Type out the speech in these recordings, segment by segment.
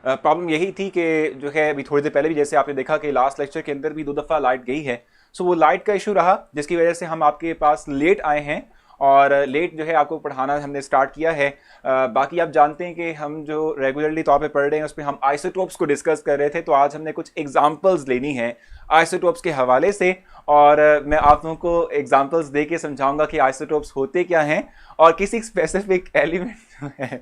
Problem यही थी कि जो है अभी थोड़ी देर पहले भी जैसे आपने देखा कि लास्ट लेक्चर के अंदर भी 2 दफ़ा लाइट गई है। सो वो लाइट का इशू रहा जिसकी वजह से हम आपके पास लेट आए हैं और लेट जो है आपको पढ़ाना हमने स्टार्ट किया है। बाकी आप जानते हैं कि हम जो रेगुलरली तौर पे पढ़ रहे हैं उसमें हम आइसोटोप्स को डिस्कस कर रहे थे, तो आज हमने कुछ एग्जांपल्स लेनी है आइसोटोप्स के हवाले से। और मैं आप लोगों को एग्जांपल्स दे के समझाऊंगा कि आइसोटोप्स होते क्या हैं और किसी स्पेसिफिक एलिमेंट जो है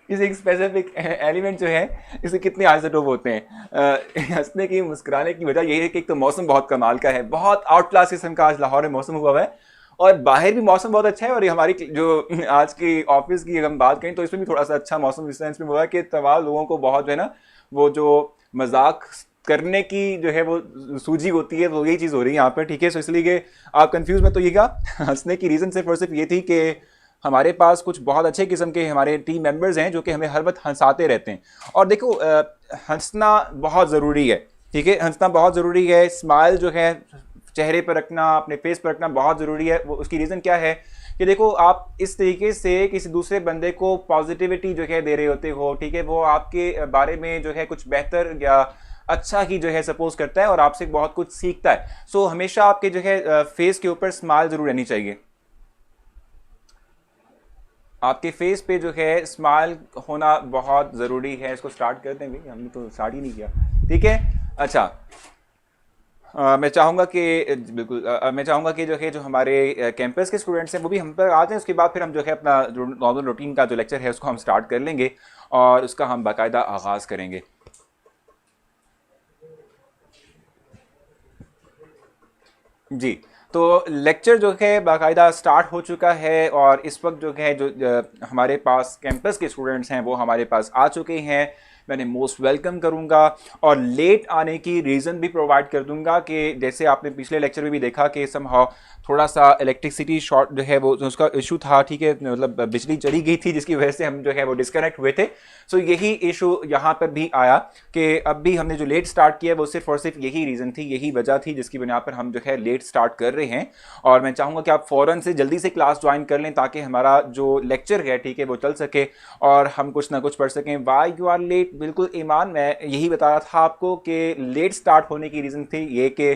किसी एक स्पेसिफिक एलिमेंट जो है इसके कितने आइसोटोप होते हैं। हंसने की मुस्कुराने की वजह यही है कि एक तो मौसम बहुत कमाल का है, बहुत आउट क्लास किस्म का आज लाहौर में मौसम हुआ हुआ है और बाहर भी मौसम बहुत अच्छा है। और ये हमारी जो आज की ऑफिस की हम बात करें तो इसमें भी थोड़ा सा अच्छा मौसम इस सेंस में हुआ है कि तमाम लोगों को बहुत जो है ना वो जो मजाक करने की जो है वो सूझी होती है वो यही चीज़ हो रही है यहाँ पर, ठीक है। सो इसलिए कि आप कंफ्यूज मत होइएगा। हंसने की रीज़न सिर्फ और सिर्फ ये थी कि हमारे पास कुछ बहुत अच्छे किस्म के हमारे टीम मेंबर्स हैं जो कि हमें हर वक्त हंसाते रहते हैं। और देखो हंसना बहुत ज़रूरी है, ठीक है, हंसना बहुत ज़रूरी है। स्माइल जो है चेहरे पर रखना, अपने फेस पर रखना बहुत ज़रूरी है। वो उसकी रीज़न क्या है कि देखो आप इस तरीके से किसी दूसरे बंदे को पॉजिटिविटी जो है दे रहे होते हो, ठीक है, वो आपके बारे में जो है कुछ बेहतर या अच्छा ही जो है सपोज करता है और आपसे बहुत कुछ सीखता है। सो हमेशा आपके जो है फेस के ऊपर स्माइल ज़रूर रहनी चाहिए। आपके फेस पे जो है स्माइल होना बहुत ज़रूरी है। इसको स्टार्ट करते हैं भाई, हमने तो स्टार्ट ही नहीं किया, ठीक है। अच्छा, मैं चाहूँगा कि बिल्कुल मैं चाहूँगा कि जो है जो हमारे कैंपस के स्टूडेंट्स हैं वो भी हम पर आ जाएं। उसके बाद फिर हम जो है अपना जो नॉर्मल रूटीन का जो लेक्चर है उसको हम स्टार्ट कर लेंगे और उसका हम बाकायदा आगाज़ करेंगे। जी, तो लेक्चर जो है बाकायदा स्टार्ट हो चुका है और इस वक्त जो है जो हमारे पास कैंपस के स्टूडेंट्स हैं वो हमारे पास आ चुके हैं। मैंने मोस्ट वेलकम करूंगा और लेट आने की रीज़न भी प्रोवाइड कर दूंगा कि जैसे आपने पिछले लेक्चर में भी देखा कि समहाउ थोड़ा सा इलेक्ट्रिसिटी शॉर्ट जो है वो उसका इशू था, ठीक है, मतलब बिजली चली गई थी जिसकी वजह से हम जो है वो डिस्कनेक्ट हुए थे। सो यही इशू यहाँ पर भी आया कि अब भी हमने जो लेट स्टार्ट किया वो सिर्फ और सिर्फ यही रीज़न थी, यही वजह थी जिसकी बिना पर हम जो है लेट स्टार्ट कर रहे हैं। और मैं चाहूँगा कि आप फ़ौरन से जल्दी से क्लास ज्वाइन कर लें ताकि हमारा जो लेक्चर है, ठीक है, वो चल सके और हम कुछ ना कुछ पढ़ सकें। वाई यू आर लेट, बिल्कुल ईमान, मैं यही बता रहा था आपको कि लेट स्टार्ट होने की रीज़न थी ये कि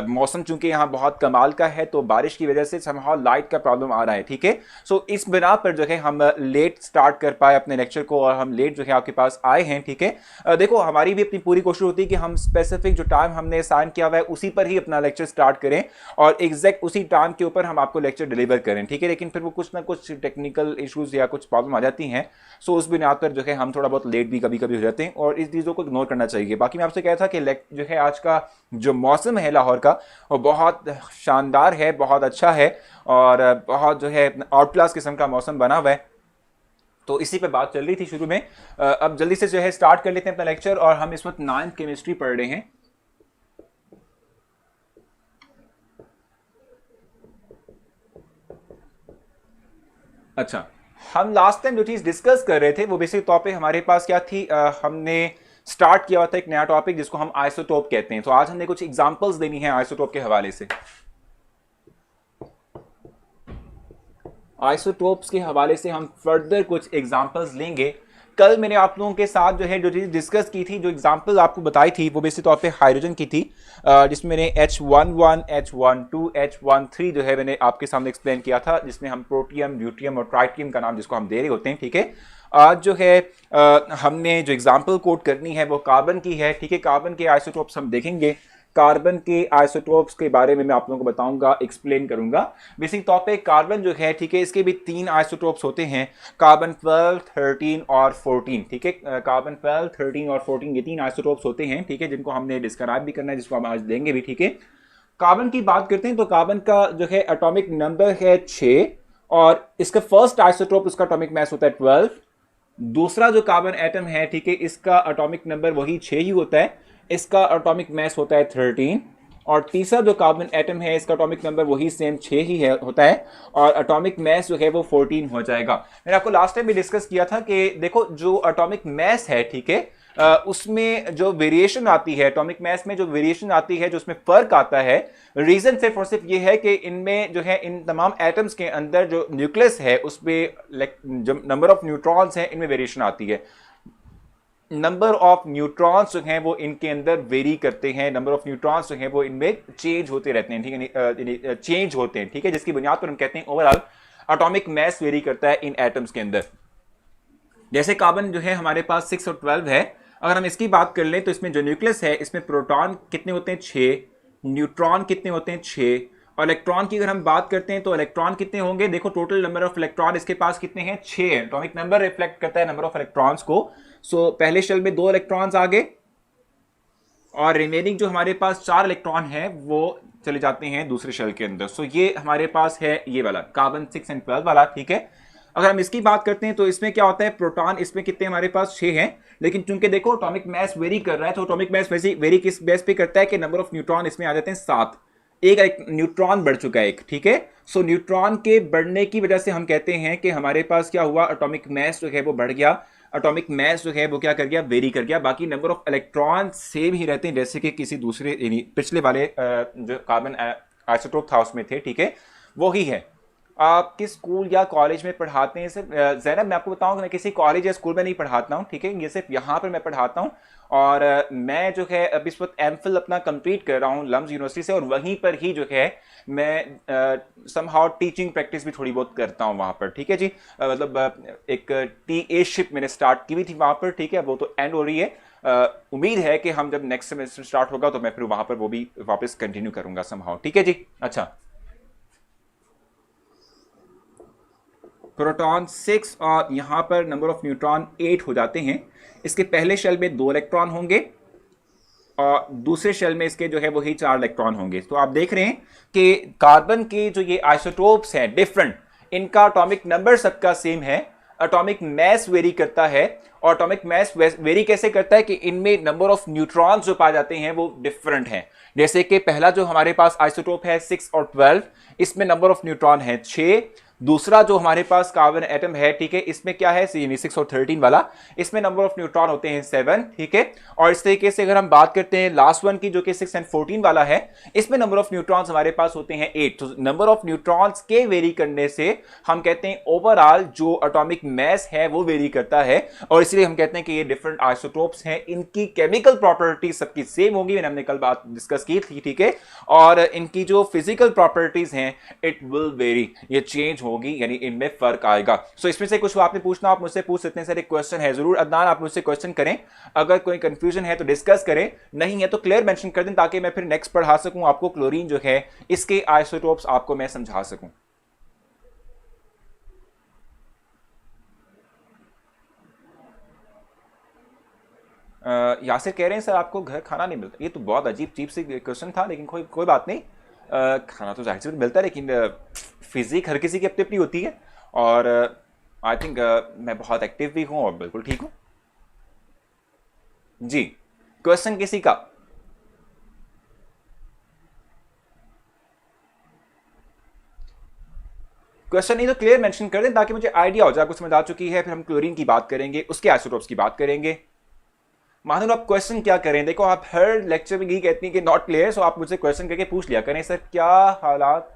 मौसम चूंकि यहाँ बहुत कमाल का है तो बारिश की वजह से समहाउ लाइट का प्रॉब्लम आ रहा है, ठीक है। सो इस बिना पर जो है हम लेट स्टार्ट कर पाए अपने लेक्चर को और हम लेट जो है आपके पास आए हैं, ठीक है। देखो हमारी भी अपनी पूरी कोशिश होती है कि हम स्पेसिफिक जो टाइम हमने साइन किया हुआ है उसी पर ही अपना लेक्चर स्टार्ट करें और एग्जैक्ट उसी टाइम के ऊपर हम आपको लेक्चर डिलीवर करें, ठीक है। लेकिन फिर वो कुछ ना कुछ टेक्निकल इशूज़ या कुछ प्रॉब्लम आ जाती हैं, सो उस बिना पर जो है हम थोड़ा बहुत लेट भी कभी कभी हो जाते हैं और इस चीज़ों को इग्नोर करना चाहिए। बाकी मैं आपसे कहा था कि जो है आज का जो मौसम है लाहौर का वो बहुत शानदार है, बहुत अच्छा है और बहुत जो है आउट क्लास किस्म का मौसम बना हुआ है। तो इसी पे बात चल रही थी शुरू में। अब जल्दी से जो है स्टार्ट कर लेते हैं अपना लेक्चर और हम इस वक्त 9th केमिस्ट्री पढ़ रहे हैं। अच्छा, हम लास्ट टाइम जो चीज़ डिस्कस कर रहे थे वो बेसिक तौर पे हमारे पास क्या थी, हमने स्टार्ट किया हुआ था एक नया टॉपिक जिसको हम आइसोटोप कहते हैं। तो आज हमने कुछ एग्जांपल्स देनी है आइसोटोप के हवाले से। आइसोटोप्स के हवाले से हम फर्दर कुछ एग्जांपल्स लेंगे। कल मैंने आप लोगों के साथ जो है जो चीज़ डिस्कस की थी, जो एग्जांपल आपको बताई थी वो बेसिक तौर पे हाइड्रोजन की थी, जिसमें मैंने H11, H12, H13 जो है मैंने आपके सामने एक्सप्लेन किया था, जिसमें हम प्रोटियम, ड्यूटियम और ट्राइटियम का नाम जिसको हम दे रहे होते हैं, ठीक है। आज जो है हमने जो एग्जाम्पल कोट करनी है वो कार्बन की है, ठीक है। कार्बन के आइसोटोप्स हम देखेंगे, कार्बन के आइसोटोप्स के बारे में मैं आप लोगों को बताऊंगा, एक्सप्लेन करूंगा। बेसिक तौर पे कार्बन जो है, ठीक है, इसके भी 3 आइसोटोप्स होते हैं, कार्बन 12, 13 और 14, ठीक है। कार्बन 12, 13 और 14 ये 3 आइसोटोप्स होते हैं, ठीक है, जिनको हमने डिस्क्राइब भी करना है, जिसको हम आज देंगे भी, ठीक है। कार्बन की बात करते हैं तो कार्बन का जो है एटॉमिक नंबर है 6 और इसका फर्स्ट आइसोटोप, उसका एटॉमिक मास होता है 12। दूसरा जो कार्बन एटम है, ठीक है, इसका एटॉमिक नंबर वही 6 ही होता है, इसका एटॉमिक मास होता है 13। और तीसरा जो कार्बन एटम है इसका एटॉमिक नंबर वही सेम 6 ही है होता है और एटॉमिक मास जो है वो 14 हो जाएगा। मैंने आपको लास्ट टाइम भी डिस्कस किया था कि देखो जो एटॉमिक मास है, ठीक है, उसमें जो वेरिएशन आती है, एटॉमिक मास में जो वेरिएशन आती है, जो उसमें फर्क आता है, रीजन सिर्फ और सिर्फ ये है कि इनमें जो है इन तमाम एटम्स के अंदर जो न्यूक्लियस है उसमें जो नंबर ऑफ न्यूट्रॉन्स हैं इनमें वेरिएशन आती है। नंबर ऑफ न्यूट्रॉन्स जो हैं वो इनके अंदर वेरी करते हैं, नंबर ऑफ न्यूट्रॉन्स जो हैं वो इनमें चेंज होते रहते हैं, ठीक है, चेंज होते हैं, ठीक है, जिसकी बुनियाद पर हम कहते हैं ओवरऑल एटॉमिक मास वेरी करता है इन एटम्स के अंदर। जैसे कार्बन जो है हमारे पास 6 और 12 है, अगर हम इसकी बात कर लें तो इसमें जो न्यूक्लियस है इसमें प्रोटॉन कितने होते हैं 6, न्यूट्रॉन कितने होते हैं 6, और इलेक्ट्रॉन की अगर हम बात करते हैं तो इलेक्ट्रॉन कितने होंगे, देखो टोटल नंबर ऑफ इलेक्ट्रॉन इसके पास कितने हैं 6 है। एटॉमिक नंबर रिफ्लेक्ट करता है नंबर ऑफ इलेक्ट्रॉन्स को। सो पहले शेल में 2 इलेक्ट्रॉन्स आ गए और रिमेनिंग जो हमारे पास 4 इलेक्ट्रॉन है वो चले जाते हैं दूसरे शेल के अंदर। सो ये हमारे पास है ये वाला कार्बन 6 और 12 वाला, ठीक है। अगर हम इसकी बात करते हैं तो इसमें क्या होता है, प्रोटॉन इसमें कितने हमारे पास 6 हैं, लेकिन चूंकि देखो एटॉमिक मास वेरी कर रहा है तो एटॉमिक मास वेरी किस बेस पे करता है कि नंबर ऑफ न्यूट्रॉन इसमें आ जाते हैं 7, एक न्यूट्रॉन बढ़ चुका है एक, ठीक है। सो न्यूट्रॉन के बढ़ने की वजह से हम कहते हैं कि हमारे पास क्या हुआ, एटॉमिक मास जो है वो बढ़ गया, एटॉमिक मास जो है वो क्या कर गया, वेरी कर गया। बाकी नंबर ऑफ इलेक्ट्रॉन सेम ही रहते हैं जैसे कि किसी दूसरे पिछले वाले जो कार्बन आइसोटोप था उसमें थे, ठीक है, वो ही है। आप किस स्कूल या कॉलेज में पढ़ाते हैं? सिर्फ ज़ैनब मैं आपको बताऊं कि मैं किसी कॉलेज या स्कूल में नहीं पढ़ाता हूं, ठीक है, ये सिर्फ यहाँ पर मैं पढ़ाता हूं। और मैं जो है अभी इस वक्त एमफिल अपना कंप्लीट कर रहा हूं लम्स यूनिवर्सिटी से, और वहीं पर ही जो है मैं समहाउ टीचिंग प्रैक्टिस भी थोड़ी बहुत करता हूं वहाँ पर, ठीक है जी। मतलब एक TA शिप मैंने स्टार्ट की हुई थी वहाँ पर, ठीक है, वो तो एंड हो रही है। उम्मीद है कि हम जब नेक्स्ट सेमेस्टर स्टार्ट होगा तो मैं फिर वहाँ पर वो भी वापस कंटिन्यू करूंगा समहाउ, ठीक है जी। अच्छा, प्रोटॉन 6 और यहां पर नंबर ऑफ न्यूट्रॉन 8 हो जाते हैं। इसके पहले शेल में 2 इलेक्ट्रॉन होंगे और दूसरे शेल में इसके जो है वही 4 इलेक्ट्रॉन होंगे। तो आप देख रहे हैं कि कार्बन के जो ये आइसोटोप्स हैं डिफरेंट, इनका एटॉमिक नंबर सबका सेम है, एटॉमिक मास वेरी करता है। और एटॉमिक मास वेरी कैसे करता है कि इनमें नंबर ऑफ न्यूट्रॉन्स जो पाए जाते हैं वो डिफरेंट हैं। जैसे कि पहला जो हमारे पास आइसोटोप है 6 और 12, इसमें नंबर ऑफ न्यूट्रॉन है 6। दूसरा जो हमारे पास कार्बन एटम है, ठीक है, इसमें क्या है 6 और 13 वाला, इसमें नंबर ऑफ न्यूट्रॉन होते हैं 7, ठीक है। और इस तरीके से अगर हम बात करते हैं लास्ट वन की जो कि 6 और 14 वाला है, इसमें नंबर ऑफ न्यूट्रॉन्स हमारे पास होते हैं 8। तो नंबर ऑफ न्यूट्रॉन्स के वेरी करने से हम कहते हैं ओवरऑल जो एटॉमिक मास है वो वेरी करता है, और इसलिए हम कहते हैं कि ये डिफरेंट आइसोटोप्स हैं। इनकी केमिकल प्रॉपर्टीज सबकी सेम होगी, मैंने हमने कल बात डिस्कस की थी, ठीक है, और इनकी जो फिजिकल प्रॉपर्टीज हैं इट विल वेरी, ये चेंज होगी, यानी इनमें फर्क आएगा। सो इसमें से कुछ आपने पूछना आप मुझसे पूछ सकते हैं। सर एक क्वेश्चन है, जरूर अदनान आप मुझसे क्वेश्चन करें, अगर कोई कंफ्यूजन है तो डिस्कस करें, नहीं है तो क्लियर मेंशन कर दें ताकि मैं फिर नेक्स्ट पढ़ा सकूं आपको क्लोरीन जो है इसके आइसोटोप्स आपको मैं समझा सकूं। यासिर कह रहे हैं सर आपको घर खाना नहीं मिलता। ये तो बहुत अजीब चीप सी क्वेश्चन था, लेकिन कोई बात नहीं। खाना तो जाहिर से मिलता है, लेकिन फिजिक हर किसी की अपनी अपनी होती है, और आई थिंक मैं बहुत एक्टिव भी हूं और बिल्कुल ठीक हूं जी। क्वेश्चन किसी का? क्वेश्चन नहीं तो क्लियर मेंशन कर दें ताकि मुझे आइडिया हो जाए, आपको समझ आ चुकी है। फिर हम क्लोरीन की बात करेंगे, उसके आइसोटोप्स की बात करेंगे। मानो आप क्वेश्चन क्या करें, देखो आप हर लेक्चर में यही कहती हैं कि नॉट क्लियर, सो आप मुझसे क्वेश्चन करके पूछ लिया करें, सर क्या हालात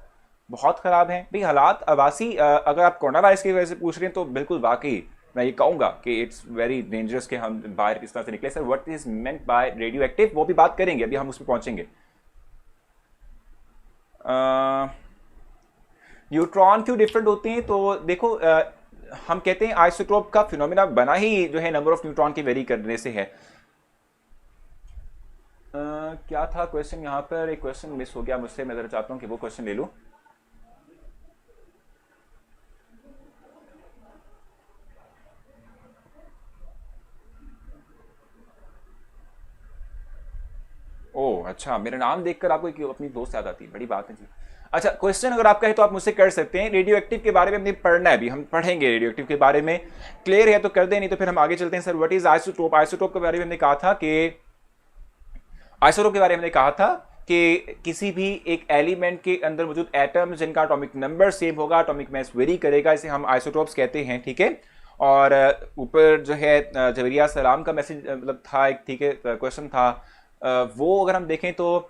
बहुत खराब हैं। भाई हालात आवासी अगर आप कोरोना वायरस की वजह से पूछ रहे हैं तो बिल्कुल वाकई मैं ये कहूंगा कि इट्स वेरी डेंजरस कि हम बाहर किस तरह से निकले। Sir what is meant by radio active, वो भी बात करेंगे, अभी हम उस पर पहुंचेंगे। न्यूट्रॉन क्यों डिफरेंट होते हैं, तो देखो हम कहते हैं आइसोटोप का फिनोमेना बना ही जो है नंबर ऑफ न्यूट्रॉन के वेरी करने से है। क्या था क्वेश्चन? यहाँ पर एक क्वेश्चन मिस हो गया मुझसे, मैं जरा चाहता हूँ कि वो क्वेश्चन ले लूँ। ओह अच्छा, मेरा नाम देखकर आपको अपनी दोस्त याद आती है, बड़ी बात है जी। अच्छा क्वेश्चन अगर आपका है तो आप मुझसे कर सकते हैं। रेडियो एक्टिव के बारे में हमने पढ़ना है, अभी हम पढ़ेंगे रेडियो एक्टिव के बारे में। क्लियर है तो कर दे, नहीं तो फिर हम आगे चलते हैं। Sir what is isotope? Isotope के बारे में हमने कहा था कि आइसोटोप के बारे में हमने कहा था कि किसी भी एक एलिमेंट के अंदर मौजूद एटम्स जिनका एटॉमिक नंबर सेम होगा, एटॉमिक मास वेरी करेगा, इसे हम आइसोटोप्स कहते हैं, ठीक है। और ऊपर जो है जबरिया सलाम का मैसेज मतलब था एक, ठीक है, क्वेश्चन था। वो अगर हम देखें तो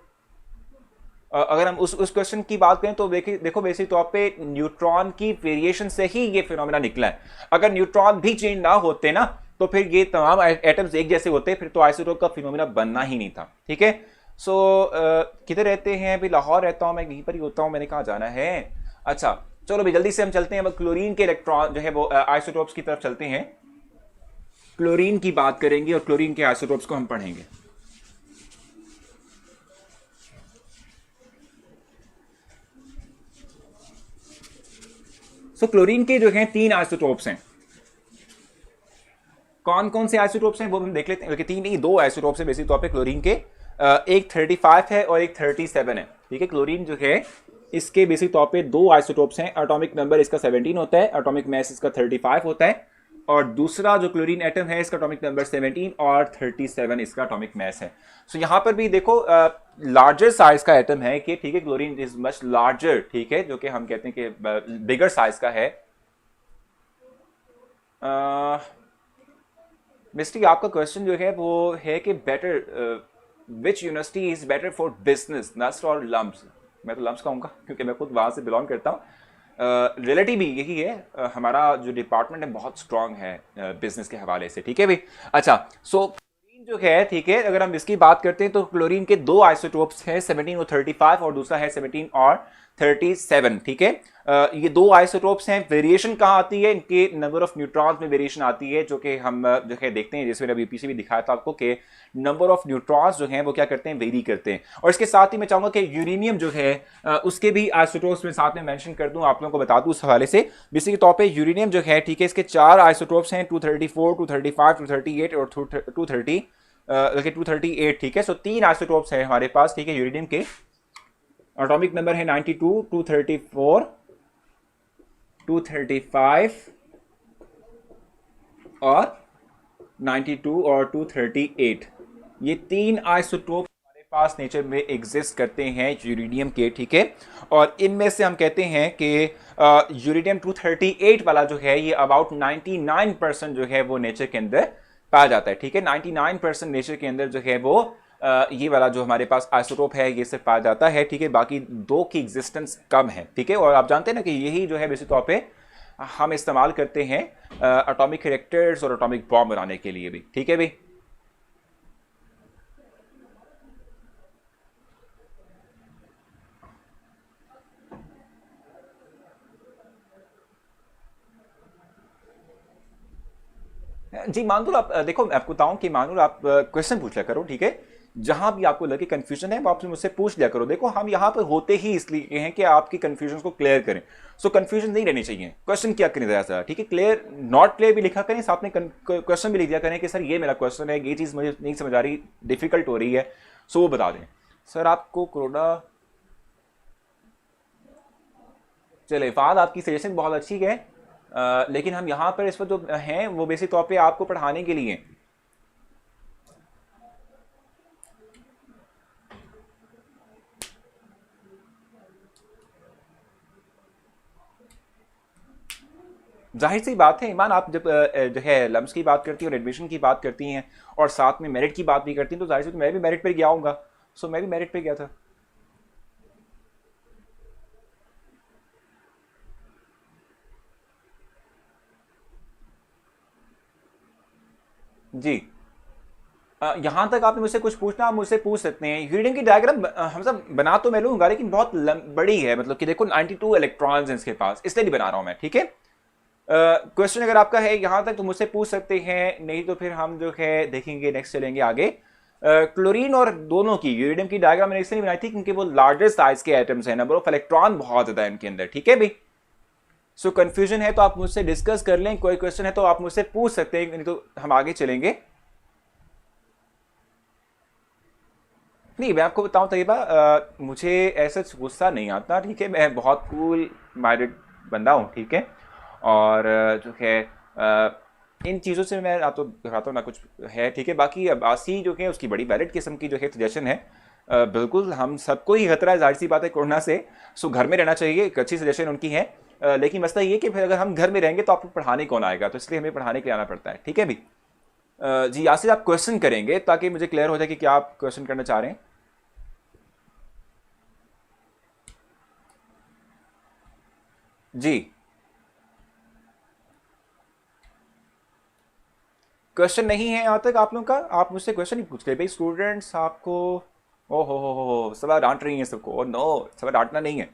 अगर हम उस क्वेश्चन की बात करें तो देखो बेसिक तौर पे न्यूट्रॉन की वेरिएशन से ही ये फिनोमेना निकला है। अगर न्यूट्रॉन भी चेंज ना होते ना तो फिर ये तमाम एटम्स एक जैसे होते, फिर तो आइसोटोप का फिनोमेना बनना ही नहीं था। ठीक है, सो किधर रहते हैं अभी? लाहौर रहता हूं मैं, यहीं पर ही होता हूं, मैंने कहा जाना है। अच्छा चलो भाई जल्दी से हम चलते हैं, अब क्लोरीन के इलेक्ट्रॉन जो है वो आइसोटोप्स की तरफ चलते हैं। क्लोरीन की बात करेंगे और क्लोरीन के आइसोटोप्स को हम पढ़ेंगे। सो क्लोरीन के जो हैं 3 आइसोटोप्स हैं। कौन कौन से आइसोटोप्स हैं वो हम देख लेते हैं, तीन नहीं 2 आइसोटोप्स हैं बेसिक तौर पे क्लोरीन के। एक 35 है और एक 37 है। ठीक है, क्लोरीन जो है इसके बेसिक तौर पे 2 आइसोटोप्स हैं। एटॉमिक नंबर इसका 17 होता है, एटॉमिक मास इसका 35 होता है, और दूसरा जो क्लोरीन एटम है इसका एटॉमिक नंबर 17 और 37 इसका एटॉमिक मास है। सो यहां पर भी देखो लार्जर साइज का एटम है कि, ठीक है, क्लोरीन इज मच लार्जर, ठीक है, जो कि हम कहते हैं कि बिगर साइज का है। मिस्टर आपका क्वेश्चन जो है वो है कि better which university is better for business, NUST और लम्स? मैं तो लम्स कहूँगा क्योंकि मैं खुद वहाँ से बिलोंग करता हूँ। रिलेटिव भी यही है, हमारा जो डिपार्टमेंट है बहुत स्ट्रांग है बिजनेस के हवाले से। ठीक है भाई, अच्छा सो क्लोरीन जो है, ठीक है, अगर हम इसकी बात करते हैं तो क्लोरीन के 2 आइसोटोप्स हैं, 17 और 35, और दूसरा है 17 और 37। ठीक है, ये 2 आइसोटोप्स हैं। वेरिएशन कहाँ आती है? इनके नंबर ऑफ न्यूट्रॉन्स में वेरिएशन आती है, जो कि हम जो है देखते हैं, जैसे मैंने अभी पीछे भी दिखाया था आपको कि नंबर ऑफ न्यूट्रॉन्स जो हैं वो क्या करते हैं, वेरी करते हैं। और इसके साथ ही मैं चाहूंगा कि यूरेनियम जो है उसके भी आइसोटोप्स में साथ में मेंशन कर दूं, आप लोगों को बता दूं उस हवाले से। बेसिक तौर पे यूरेनियम जो है, ठीक है, इसके 4 आइसोटोप्स हैं, 234, 235, 238 और 238। ठीक है, सो 3 आइसोटोप्स हैं हमारे पास, ठीक है, यूरेनियम के। एटॉमिक नंबर है 92, 234, 235 और 92 और 238। ये 3 आइसोटोप हमारे पास नेचर में एग्जिस्ट करते हैं यूरेनियम के। ठीक है, और इनमें से हम कहते हैं कि यूरेनियम 238 वाला जो है ये अबाउट 99% जो है वो नेचर के अंदर पाया जाता है। ठीक है, 99% नेचर के अंदर जो है वो ये वाला जो हमारे पास आइसोटोप है ये सिर्फ पाया जाता है। ठीक है, बाकी 2 की एग्जिस्टेंस कम है। ठीक है, और आप जानते हैं ना कि यही जो है बेसिक तौर पे हम इस्तेमाल करते हैं एटॉमिक रिएक्टर्स और एटॉमिक बॉम्ब बनाने के लिए भी। ठीक है भाई, जी मानूर आप देखो मैं आपको बताऊं कि मानूर आप क्वेश्चन पूछ लिया करो। ठीक है, जहां भी आपको लगे कंफ्यूजन है वो आपसे मुझसे पूछ लिया करो। देखो हम यहां पर होते ही इसलिए हैं कि आपकी कंफ्यूजन को क्लियर करें। सो कंफ्यूजन नहीं रहनी चाहिए। क्वेश्चन क्या करें ज़रा, ठीक है, क्लियर नॉट क्लियर भी लिखा करें, साथ में क्वेश्चन भी लिख दिया करें कि सर ये मेरा क्वेश्चन है, ये चीज़ मुझे नहीं समझ आ रही, डिफिकल्ट हो रही है, सो वो बता दें। सर आपको कोरोना, चले फाद आपकी सजेशन बहुत अच्छी है, लेकिन हम यहाँ पर इस वक्त जो हैं वो बेसिक तौर पे आपको पढ़ाने के लिए। जाहिर सी बात है ईमान, आप जब जो है लम्स की बात करती हैं और एडमिशन की बात करती हैं और साथ में मेरिट की बात भी करती हैं, तो जाहिर सी मैं भी मेरिट पर गया हूँगा। सो मैं भी मेरिट पर गया था। जी, यहाँ तक आपने मुझसे कुछ पूछना आप मुझसे पूछ सकते हैं। यूरेनियम की डायग्राम हम सब बना तो मैं लूँगा, लेकिन बहुत बड़ी है, मतलब कि देखो 92 इलेक्ट्रॉन्स हैं इसके पास, इसलिए नहीं बना रहा हूँ मैं। ठीक है, क्वेश्चन अगर आपका है यहाँ तक तो मुझसे पूछ सकते हैं, नहीं तो फिर हम जो है देखेंगे, नेक्स्ट चलेंगे आगे। क्लोरीन और दोनों की यूरेनियम की डायग्राम मैंने इसलिए बनाई थी क्योंकि वो लार्जर साइज के एटम्स हैं, नंबर ऑफ इलेक्ट्रॉन बहुत ज़्यादा है इनके अंदर। ठीक है भाई, सो कंफ्यूजन है तो आप मुझसे डिस्कस कर लें, कोई क्वेश्चन है तो आप मुझसे पूछ सकते हैं, नहीं तो हम आगे चलेंगे। नहीं मैं आपको बताऊं तरीबा, मुझे ऐसा गुस्सा नहीं आता। ठीक है, मैं बहुत कूल माइंडेड बंदा हूँ। ठीक है, और जो है इन चीज़ों से मैं ना तो घबराता हूँ ना कुछ है। ठीक है, बाकी अब्बासी जो है उसकी बड़ी वैलिड किस्म की जो है सजेशन है। बिल्कुल हम सबको ही खतरा है, जाहिर सी बात है, कोरोना से। सो घर में रहना चाहिए, एक अच्छी सजेशन उनकी है। लेकिन मसला ये कि फिर अगर हम घर में रहेंगे तो आपको पढ़ाने कौन आएगा, तो इसलिए हमें पढ़ाने के लिए आना पड़ता है। ठीक है भी। जी यासिर आप क्वेश्चन करेंगे ताकि मुझे क्लियर हो जाए कि क्या आप क्वेश्चन करना चाह रहे हैं। जी क्वेश्चन नहीं है यहाँ तक आप लोगों का, आप मुझसे क्वेश्चन ही पूछ रहे भाई स्टूडेंट्स आपको। ओ हो सवाल डांट रही हैं सबको, और नो सवाल डांटना नहीं है,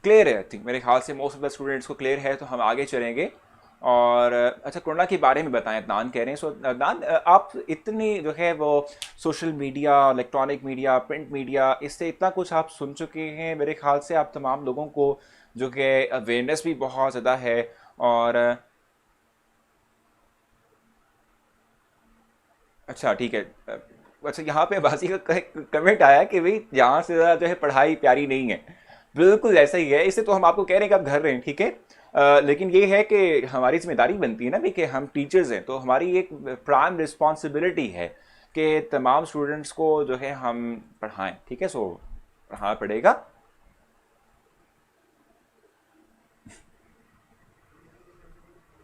क्लियर है। आई थिंक मेरे ख्याल से मोस्ट ऑफ द स्टूडेंट्स को क्लियर है, तो हम आगे चलेंगे। और अच्छा कोरोना के बारे में बताएं, अदनान कह रहे हैं। सो अदनान आप इतनी जो है वो social media, electronic media, print media, इससे इतना कुछ आप सुन चुके हैं, मेरे ख्याल से आप तमाम लोगों को जो कि अवेयरनेस भी बहुत ज़्यादा है। और अच्छा ठीक है। अच्छा यहाँ पे बाजी का कमेंट आया कि भाई यहाँ से ज़्यादा जो है पढ़ाई प्यारी नहीं है। बिल्कुल ऐसा ही है, इससे तो हम आपको कह रहे हैं कि आप घर रहें, ठीक है। लेकिन ये है कि हमारी जिम्मेदारी बनती है ना भी कि हम टीचर्स हैं, तो हमारी एक प्राइम रिस्पॉन्सिबिलिटी है कि तमाम स्टूडेंट्स को जो है हम पढ़ाएं, ठीक है। सो पढ़ाना पड़ेगा।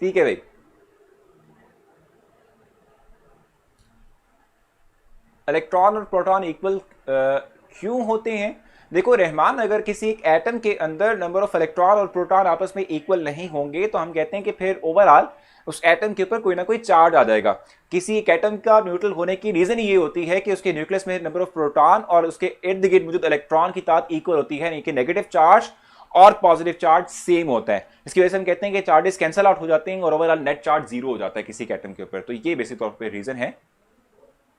ठीक है भाई। इलेक्ट्रॉन और प्रोटॉन इक्वल क्यों होते हैं? देखो रहमान, अगर किसी एक एटम के अंदर नंबर ऑफ इलेक्ट्रॉन और प्रोटॉन आपस में इक्वल नहीं होंगे तो हम कहते हैं कि फिर ओवरऑल उस एटम के ऊपर कोई ना कोई चार्ज आ जाएगा। किसी एक एटम का न्यूट्रल होने की रीजन ये होती है कि उसके न्यूक्लियस में नंबर ऑफ प्रोटॉन और उसके इर्द गिर्द मौजूद इलेक्ट्रॉन की तादाद इक्वल होती है, यानी कि नेगेटिव चार्ज और पॉजिटिव चार्ज सेम होता है। इसकी वजह से हम कहते हैं कि चार्जेस कैंसल आउट हो जाते हैं और ओवरऑल नेट चार्ज जीरो हो जाता है किसी के एटम के ऊपर। तो ये बेसिक तौर पर रीजन है।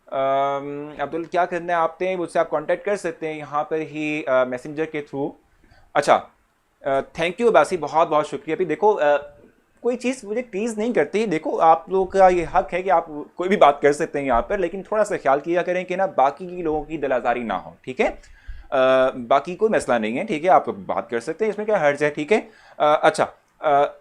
अब्दुल क्या करना है आपने, मुझसे आप कांटेक्ट कर सकते हैं यहाँ पर ही मैसेंजर के थ्रू। अच्छा थैंक यू बासी, बहुत बहुत शुक्रिया। अभी देखो कोई चीज़ मुझे टीज़ नहीं करती, देखो आप लोगों का ये हक है कि आप कोई भी बात कर सकते हैं यहाँ पर, लेकिन थोड़ा सा ख्याल किया करें कि ना बाकी की लोगों की दिल आज़ारी ना हो, ठीक है। बाकी कोई मसला नहीं है, ठीक है, आप बात कर सकते हैं, इसमें क्या हर्ज है, ठीक है। अच्छा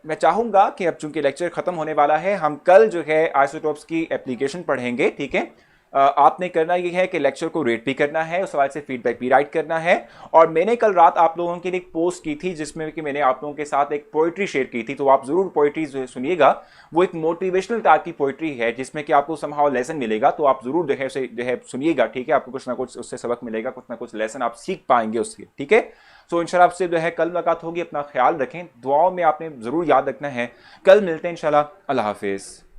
मैं चाहूँगा कि अब चूंकि लेक्चर ख़त्म होने वाला है, हम कल जो है आइसोटोप्स की एप्लीकेशन पढ़ेंगे, ठीक है। आपने करना ये है कि लेक्चर को रेट भी करना है, उस सवाल से फीडबैक भी राइट करना है। और मैंने कल रात आप लोगों के लिए एक पोस्ट की थी जिसमें कि मैंने आप लोगों के साथ एक पोइट्री शेयर की थी, तो आप ज़रूर पोइट्री सुनिएगा। वो एक मोटिवेशनल टाइप की पोइट्री है जिसमें कि आपको समहाउ लेसन मिलेगा, तो आप ज़रूर जो है उसे जो है सुनिएगा, ठीक है। आपको कुछ ना कुछ उससे सबक मिलेगा, कुछ ना कुछ लेसन आप सीख पाएंगे उससे, ठीक है। सो इंशाल्लाह आपसे जो है कल मुलाकात होगी। अपना ख्याल रखें, दुआओं में आपने ज़रूर याद रखना है। कल मिलते हैं इंशाल्लाह। अल्लाह हाफिज़।